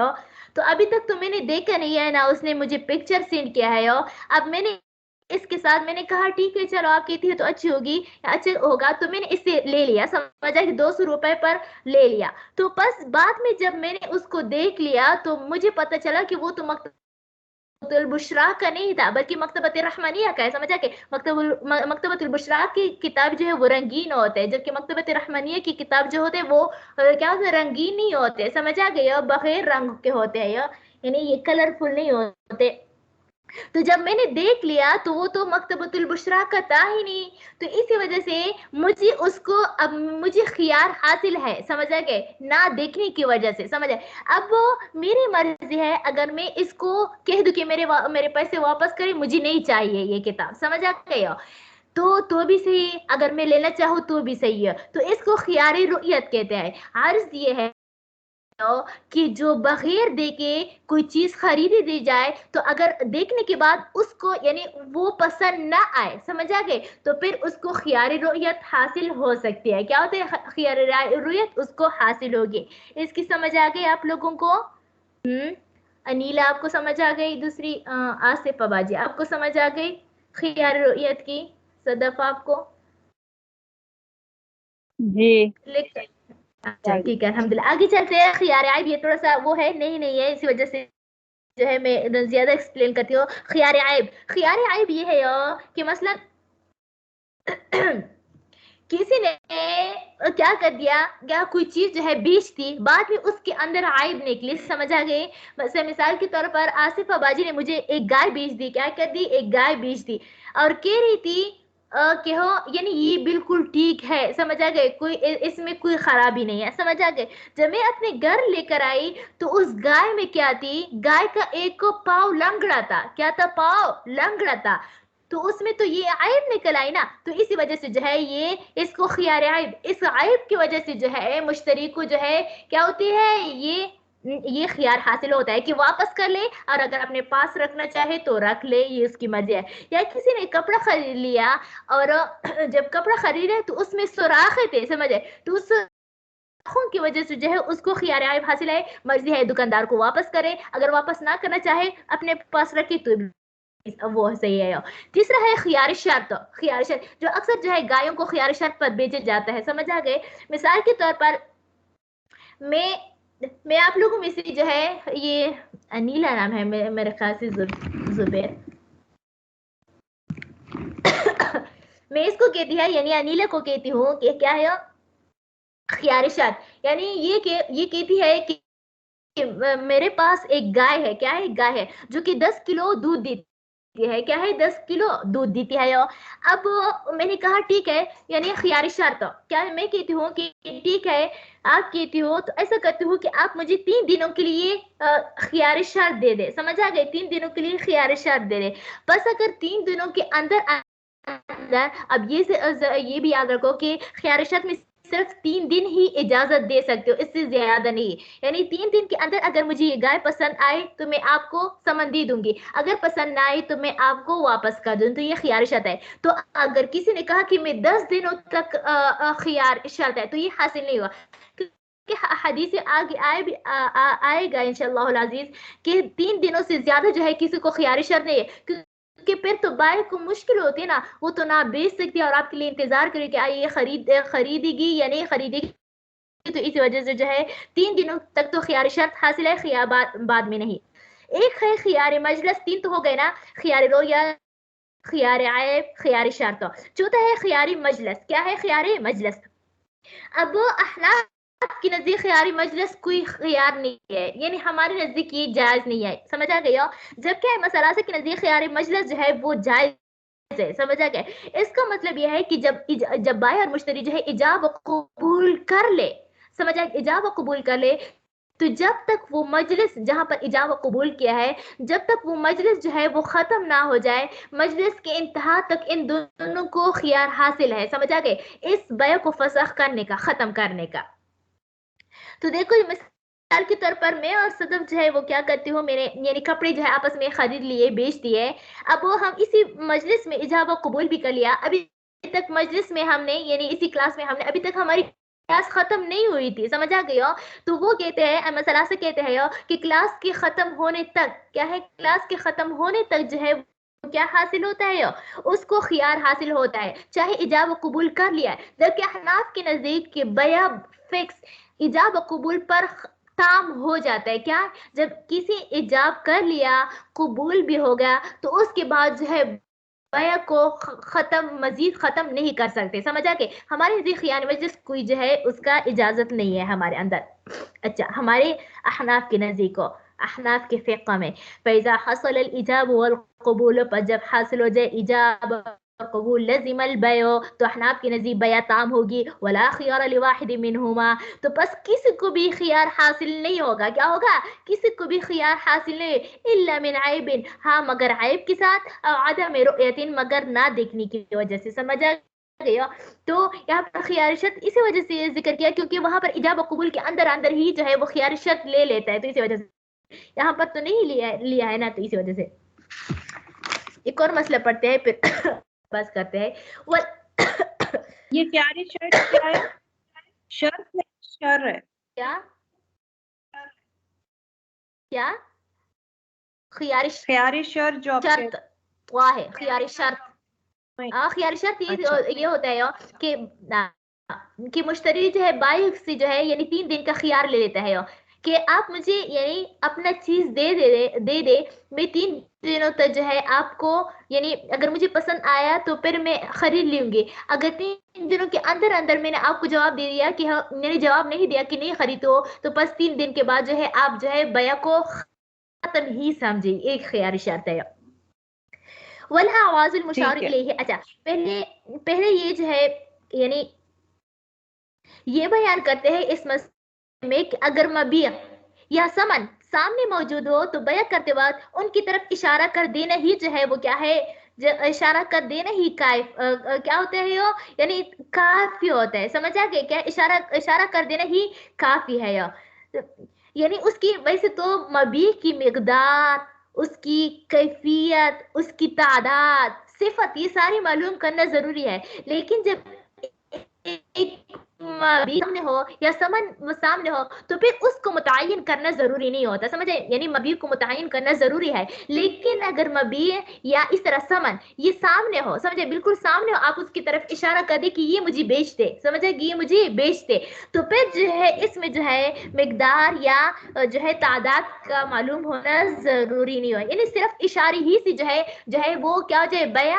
तो अभी तक तो मैंने देखा नहीं है ना, उसने मुझे पिक्चर सेंड किया है, अब मैंने اس کے ساتھ میں نے کہا ٹھیک ہے چلو آپ کہتی ہے تو اچھی ہوگی اچھا ہوگا، تو میں نے اس سے لے لیا، سمجھا کہ 200 روپے پر لے لیا. تو بس بعد میں جب میں نے اس کو دیکھ لیا تو مجھے پتا چلا کہ وہ تو مکتبۃ البشرا کا نہیں تھا بلکہ مکتبۃ الرحمانیہ کا ہے. سمجھا کہ مکتبۃ البشرا کی کتاب جو ہے وہ رنگین ہوتے ہیں، جبکہ مکتبۃ الرحمانیہ کی کتاب جو ہوتے ہیں وہ کیا ہوتے ہیں، رنگین نہیں ہوتے. سمجھا گیا، بغیر رنگ کے ہوتے ہیں، یعنی یہ کلرفل نہیں ہوتے. تو جب میں نے دیکھ لیا تو وہ تو مکتبۃ البشرا کا تھا ہی نہیں. تو اسی وجہ سے مجھے اس کو اب مجھے خیار حاصل ہے، سمجھا گئے، نہ دیکھنے کی وجہ سے. سمجھا اب وہ میری مرضی ہے، اگر میں اس کو کہہ دوں کہ میرے پیسے واپس کرے، مجھے نہیں چاہیے یہ کتاب. سمجھا گئے تو بھی صحیح، اگر میں لینا چاہوں تو بھی صحیح ہے. تو اس کو خیار رؤیت کہتے ہیں. عرض یہ ہے کہ جو بغیر دیکھے کوئی چیز خریدی دی جائے تو اگر دیکھنے کے بعد اس کو یعنی وہ پسند نہ آئے، سمجھا گئے، تو پھر اس کو خیار رؤیت حاصل ہو سکتی ہے. کیا ہوتا ہے خیار رؤیت؟ اس کو حاصل ہوگی. اس کی سمجھ آ گئی آپ لوگوں کو؟ انیلا آپ کو سمجھ آ گئی؟ دوسری آصف باجی آپ کو سمجھ آ گئی خیار رؤیت کی؟ صدف آپ کو؟ جی اچھا ٹھیک ہے، الحمد للہ. آگے چلتے ہیں. خیار عیب یہ تھوڑا سا وہ ہے، نہیں ہے، اسی وجہ سے جو ہے میں زیادہ ایکسپلین کرتی ہوں. خیار عیب یہ ہے کہ مثلا کسی نے کیا کر دیا، کیا کوئی چیز جو ہے بیچ دی، بعد میں اس کے اندر عیب نکلی. سمجھا گئی؟ مثال کے طور پر آصفہ باجی نے مجھے ایک گائے بیچ دی. کیا کر دی؟ ایک گائے بیچ دی، اور کہہ رہی تھی کہ ہو یعنی یہ بالکل ٹھیک ہے. سمجھا گئے؟ کوئی اس میں کوئی خرابی نہیں ہے. سمجھا گئے؟ جب میں اپنے گھر لے کر آئی تو اس گائے میں کیا تھی، گائے کا ایک پاؤ لنگڑا تھا. کیا تھا؟ پاؤ لنگڑا تھا. تو اس میں تو یہ عیب نکل آئی نا. تو اسی وجہ سے جو ہے یہ اس کو خیار عیب، اس عیب کی وجہ سے جو ہے مشتری کو جو ہے کیا ہوتی ہے، یہ خیار حاصل ہوتا ہے کہ واپس کر لے، اور اگر اپنے پاس رکھنا چاہے تو رکھ لے، یہ اس کی مرضی ہے. یا کسی نے کپڑا خرید لیا اور جب کپڑا خریدے تو اس میں سوراخ تھے، سمجھے، تو اس کی وجہ سے جو ہے اس کو خیار عیب حاصل ہے. مرضی ہے دکاندار کو واپس کرے، اگر واپس نہ کرنا چاہے اپنے پاس رکھے تو وہ صحیح ہے. تیسرا ہے خیار شرط. خیار شرط جو اکثر جو ہے گایوں کو خیار شرط پر بیچے جاتا ہے. سمجھ آ گئے؟ مثال کے طور پر میں آپ لوگوں میں سے جو ہے یہ انیلا نام ہے میرے خیال سے، زبیر میں اس کو کہتی ہے، یعنی انیلا کو کہتی ہوں کہ کیا ہے خیار شرط. یعنی یہ کہتی ہے کہ میرے پاس ایک گائے ہے. کیا ہے؟ گائے ہے جو کہ 10 کلو دودھ دیتی ہے. کیا ہے؟ 10 کلو دودھ دیتی ہے. اب میں نے کہا ٹھیک ہے، یعنی خیار شرط. کیا میں کہتی ہوں کہ ٹھیک ہے، آپ کہتی ہو تو ایسا کرتی ہوں کہ آپ مجھے 3 دنوں کے لیے خیار شرط دے دے. سمجھ آ گئے؟ 3 دنوں کے لیے خیار شرط دے دے. بس اگر 3 دنوں کے اندر اب یہ بھی یاد رکھو کہ خیار شرط میں صرف 3 دن ہی اجازت دے سکتے ہو، اس سے زیادہ نہیں. یعنی 3 دن کے اندر اگر مجھے یہ گائے پسند آئے تو میں آپ کو سمندی دوں گی، اگر پسند نہ آئی تو میں آپ کو واپس کر دوں. تو یہ خیار شرط ہے. تو اگر کسی نے کہا کہ میں 10 دنوں تک خیار شرط ہے تو یہ حاصل نہیں ہوا، کہ حدیث آگے آئے گا انشاءاللہ العزیز کہ 3 دنوں سے زیادہ جو ہے کسی کو خیار شرط نہیں ہے، کہ پھر تو بائر کو مشکل ہوتی ہے نا، وہ تو نہ بیچ سکتی اور آپ کے لیے انتظار کرے کہ یہ خریدے گی یا نہیں خریدے گی. تو اس وجہ سے جو ہے 3 دنوں تک تو خیار شرط حاصل ہے، خیار بعد میں نہیں. ایک ہے خیار مجلس. 3 تو ہو گئے نا، خیار رؤیت، خیار عیب، خیار شرط. چوتھا ہے خیار مجلس. کیا ہے خیار مجلس؟ اب احناف کی نزدیک خیار مجلس کوئی خیار نہیں ہے، یعنی ہمارے نزدیک یہ جائز نہیں ہے. سمجھ آ گیا؟ جبکہ مسئلہ سے کے نزدیک خیار مجلس جو ہے وہ جائز ہے. سمجھ آ گیا؟ اس کا مطلب یہ ہے کہ جب بائع اور مشتری جو ہے ایجاب و قبول کر لے، سمجھ آ گیا، ایجاب و قبول کر لے، تو جب تک وہ مجلس جہاں پر ایجاب و قبول کیا ہے، جب تک وہ مجلس جو ہے وہ ختم نہ ہو جائے، مجلس کے انتہا تک ان دونوں کو خیار حاصل ہے. سمجھ آ گئے؟ اس بیع کو فسخ کرنے کا، ختم کرنے کا. تو دیکھو مثال کے طور پر میں اور صدف جو ہے وہ کیا کرتی ہوں، میرے یعنی کپڑے جو ہے آپس میں خرید لیے، بیچ دیے. اب وہ ہم اسی مجلس میں ایجاب و قبول بھی کر لیا. ابھی تک مجلس میں ہم نے یعنی اسی کلاس میں ہم نے ابھی تک ہماری کلاس ختم نہیں ہوئی تھی. سمجھ آ گئی ہو؟ تو وہ کہتے ہیں مثلا سے کہتے ہیں کہ کلاس کے ختم ہونے تک، کیا ہے، کلاس کے ختم ہونے تک جو ہے کیا حاصل ہوتا ہے؟ اس کو خیار حاصل ہوتا ہے، چاہے ایجاب و قبول کر لیا ہے، جبکہ احناف کے نزدیک کہ بیع فکس ایجاب و قبول پر تام ہو جاتا ہے. کیا؟ جب کسی ایجاب کر لیا، قبول بھی ہو گیا، تو اس کے بعد جو ہے بیع کو مزید ختم نہیں کر سکتے. سمجھا کہ ہمارے نزدیک خیار مجلس کوئی جو ہے اس کا اجازت نہیں ہے ہمارے اندر. اچھا، ہمارے احناف کے نزدیک کو، احناف کے فقہ میں فیضا حصل الایجاب والقبول، پر جب حاصل ہو جائے ایجاب اور قبول، لزم البیع، تو احناف کے نزدیک بیع تام ہوگی. ولا خیار لواحد منہما، تو بس کسی کو بھی خیار حاصل نہیں ہوگا. کیا ہوگا؟ کسی کو بھی خیار حاصل نہیں، الا من عیب، ہاں مگر عیب کے ساتھ، او عدم رؤیت، مگر نہ دیکھنے کی وجہ سے. سمجھا گیا؟ تو یہاں پر خیار شرط اسی وجہ سے ذکر کیا کیونکہ وہاں پر ایجاب و قبول کے اندر اندر ہی جو ہے وہ خیار شرط لے لیتا ہے، تو اسی وجہ سے یہاں پر تو نہیں لیا ہے نا، تو اسی وجہ سے. ایک اور مسئلہ پڑھتے ہیں پھر بس کرتے ہیں. یہ خیار شرط کیا ہے؟ شرط ہے، شر ہے. کیا کیا خیار خیار شر جو آپ شرط واہ ہے، خیار شرط. خیار شرط اچھا یہ ہوتا ہے کہ مشتری جو ہے بائع سے جو ہے یعنی 3 دن کا خیار لے لیتا ہے کہ آپ مجھے یعنی اپنا چیز دے دے، میں 3 دنوں تک جو ہے آپ کو یعنی اگر مجھے پسند آیا تو پھر میں خرید لوں گی. اگر 3 دنوں کے اندر اندر میں نے آپ کو جواب دے دیا کہ میں نے جواب نہیں دیا کہ نہیں خریدو، تو بس 3 دن کے بعد جو ہے آپ جو ہے بیع کو ختم ہی سمجھے. ایک خیار شرط ہے. ولا آواز المشار ٹھیک ہے. الیہ. اچھا، پہلے یہ جو ہے یعنی یہ بیان کرتے ہیں اس مسئلے میں کہ اگر مبیع یا ثمن سامنے موجود ہو تو بیع کرتے وقت ان کی طرف اشارہ کر دینا ہی جو ہے وہ کیا ہے، اشارہ کر دینا ہی کیا ہوتا ہے یعنی کافی ہوتا ہے. سمجھا کہ کیا اشارہ کر دینا ہی کافی ہے. یعنی اس کی ویسے تو مبیع کی مقدار، اس کی کیفیت، اس کی تعداد، صفت، یہ ساری معلوم کرنا ضروری ہے. لیکن جب ایک مبیع سامنے ہو یا ثمن سامنے ہو تو پھر اس کو متعین کرنا ضروری نہیں ہوتا. سمجھے؟ یعنی مبیع کو متعین کرنا ضروری ہے، لیکن اگر مبیع یا اس طرح ثمن یہ سامنے ہو، سمجھے بالکل سامنے ہو، آپ اس کی طرف اشارہ کر دیں کہ یہ مجھے بیچ دے، سمجھے کہ یہ مجھے بیچ دے، تو پھر جو ہے اس میں جو ہے مقدار یا جو ہے تعداد کا معلوم ہونا ضروری نہیں ہو. یعنی صرف اشارے ہی سے جو ہے وہ کیا جو ہے بیع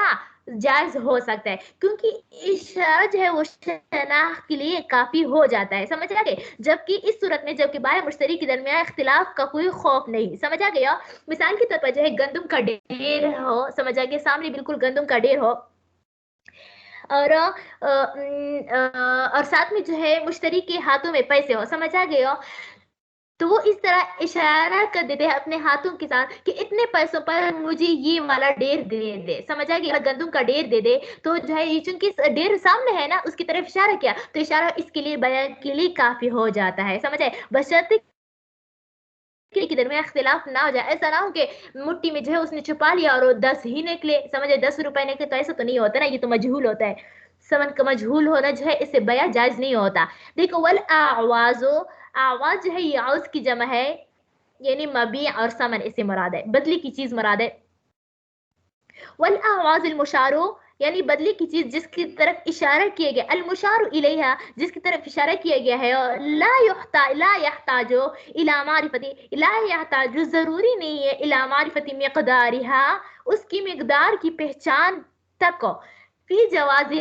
جائز ہو سکتا ہے، کیونکہ اشارہ جو ہے وہ شناخت کے لیے کافی ہو جاتا ہے. سمجھا گیا؟ جبکہ اس صورت میں جبکہ بائع مشتری کے درمیان اختلاف کا کوئی خوف نہیں. سمجھا گیا؟ مثال کے طور پر جو ہے گندم کا ڈھیر ہو، سمجھا گیا، سامنے بالکل گندم کا ڈھیر ہو اور ساتھ میں جو ہے مشتری کے ہاتھوں میں پیسے ہو. سمجھا گیا؟ تو وہ اس طرح اشارہ کر دیتے ہیں اپنے ہاتھوں کے ساتھ کہ اتنے پیسوں پر مجھے یہ والا ڈھیر دے دے. سمجھا کہ گندم کا ڈھیر دے دے، تو جو ہے چونکہ ڈھیر سامنے ہے نا، اس کی طرف اشارہ کیا تو اشارہ اس کے لیے بیع کے لیے کافی ہو جاتا ہے. سمجھے؟ بشرطے کے درمیان اختلاف نہ ہو جائے. ایسا نہ ہو کہ مٹھی میں جو ہے اس نے چھپا لیا اور 10 ہی نکلے، سمجھے 10 روپے نکلے، تو ایسا تو نہیں ہوتا نا، یہ تو مجہول ہوتا ہے. ثمن کا مجہول ہونا جو ہے اس سے بیع جائز نہیں ہوتا. دیکھو والاعواز، آواز جو ہے یہ عوض کی جمع ہے، یعنی مبیع اور ثمن اس سے مراد ہے، بدلی کی چیز مراد ہے. والاعواز المشارو، یعنی بدلی کی چیز جس کی طرف اشارہ کیا گیا، المشار الیہا جس کی طرف اشارہ کیا گیا ہے، لا يحتاج الى معرفت، لا يحتاج ضروری نہیں ہے الى معرفت مقدارها اس کی مقدار کی پہچان تک، فی جواز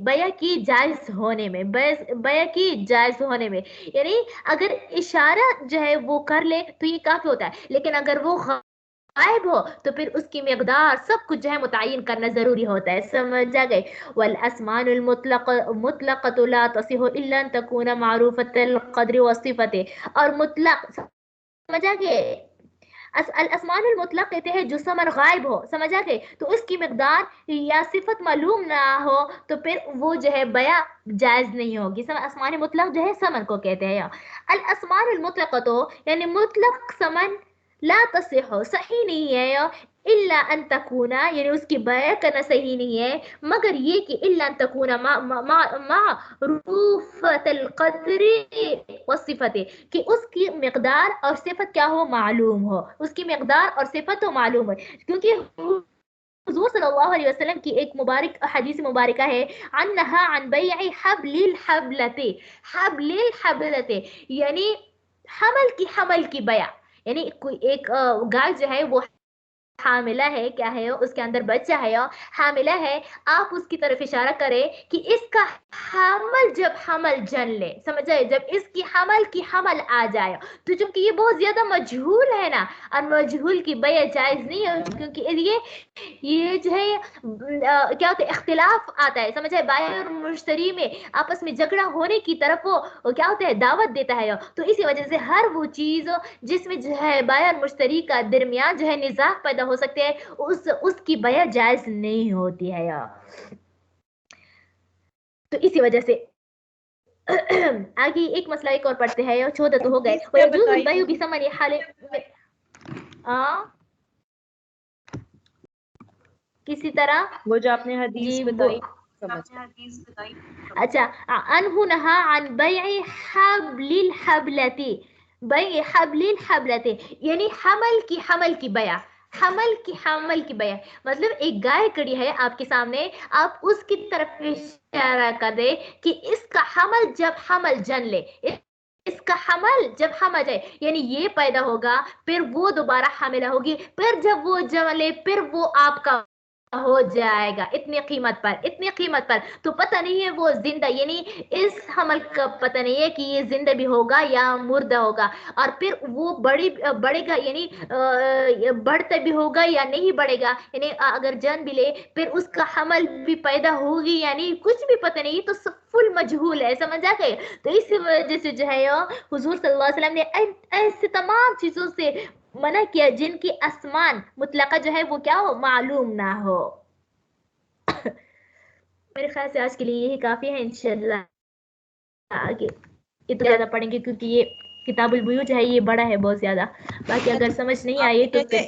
بیع کی جائز ہونے میں، بیع کی جائز ہونے میں. یعنی اگر اشارہ جو ہے وہ کر لے تو یہ کافی ہوتا ہے، لیکن اگر وہ غائب ہو تو پھر اس کی مقدار سب کچھ جو ہے متعین کرنا ضروری ہوتا ہے. سمجھا گئے؟ والاسمان المطلقۃ لا تصح الا ان تكون معروفۃ القدر والصفة، اور مطلق، سمجھا گئے، الاسمان المطلق کہتے ہیں جو ثمن غائب ہو، سمجھا گئے، تو اس کی مقدار یا صفت معلوم نہ ہو تو پھر وہ جو ہے بیع جائز نہیں ہوگی. اسمان مطلق جو ہے ثمن کو کہتے ہیں. الاسمان المطلقۃ یعنی مطلق ثمن لا تصح صحیح نہیں ہے इल्ला अन तकूना, यानी उसकी बया करना सही नहीं है मगर ये कि इल्ला अन तकूना मारूफतल क़द्री व सिफ़त, कि उसकी मिक़दार और सिफत क्या हो, मालूम हो, उसकी मिक़दार और सिफत हो मालूम है। क्योंकि हुज़ूर सल्लल्लाहु अलैहि वसल्लम की एक मुबारक हदीस मुबारका है, अन्नहा अन बै'i हब्लिल हबलते, हब्लिल हबलते, यानी हमल की बया, यानी कोई एक गाय जो है वो हामिला है, क्या है उसके अंदर बच्चा है, हामिला है, आप उसकी तरफ इशारा करें कि इसका हमल जब हमल जन ले, समझ आए, जब इसकी हमल की हमल आ जाए, तो चूंकि ये बहुत ज्यादा मजहूल है ना, और मजहूल की बया जायज नहीं है, क्योंकि ये जो है क्या होता है, इख्तिलाफ आता है, समझ आए, बाय और मुश्तरी में आपस में झगड़ा होने की तरफ वो क्या होता है, दावत देता है। तो इसी वजह से हर वो चीज जिसमें जो है बाय और मुश्तरी का दरमियान जो है निज़ाह पैदा हो सकते हैं, उसकी बया जायज नहीं होती है तो इसी वजह से आगे एक मसला एक और पढ़ते हैं, 14 तो हो गए। वयजूज़ुल बैउ बिसमनि हाल किसी तरह वो जो आपने हदीस जी बताई, अच्छा, अनहु नहा अन बै'i हब्लिल हबलती, बै'i हब्लिल हबलती, यानी हमल की बया, हमल की बया, मतलब एक गाय खड़ी है आपके सामने, आप उसकी तरफ इशारा कर दे कि इसका हमल जब हमल जन ले, इसका हमल जब हमल जाए, यानी ये पैदा होगा, फिर वो दोबारा हामिला होगी, फिर जब वो जमले, फिर वो आपका हो जाएगा इतनी कीमत पर, तो पता नहीं है वो जिंदा, यानी इस हमल का पता नहीं है कि ये जिंदा भी होगा या मुर्दा होगा, और फिर वो बढ़ेगा, यानी बढ़ता भी होगा या नहीं बढ़ेगा, यानी अगर जन भी ले फिर उसका हमल भी पैदा होगी, यानी कुछ भी पता नहीं, तो फुल मजहूल है, समझ आ गए। तो इसी वजह से जो है हुजूर सल्लल्लाहु अलैहि वसल्लम ने ऐसे तमाम चीजों से मना किया जिनकी आसमान मुतलका जो है वो क्या हो, मालूम ना हो। मेरे ख्याल से आज के लिए यही काफी है, इंशाल्लाह आगे ये तो ज्यादा पढ़ेंगे, क्योंकि ये किताबुल बुयूज है, ये बड़ा है बहुत ज्यादा, बाकी अगर समझ नहीं आई तो फिर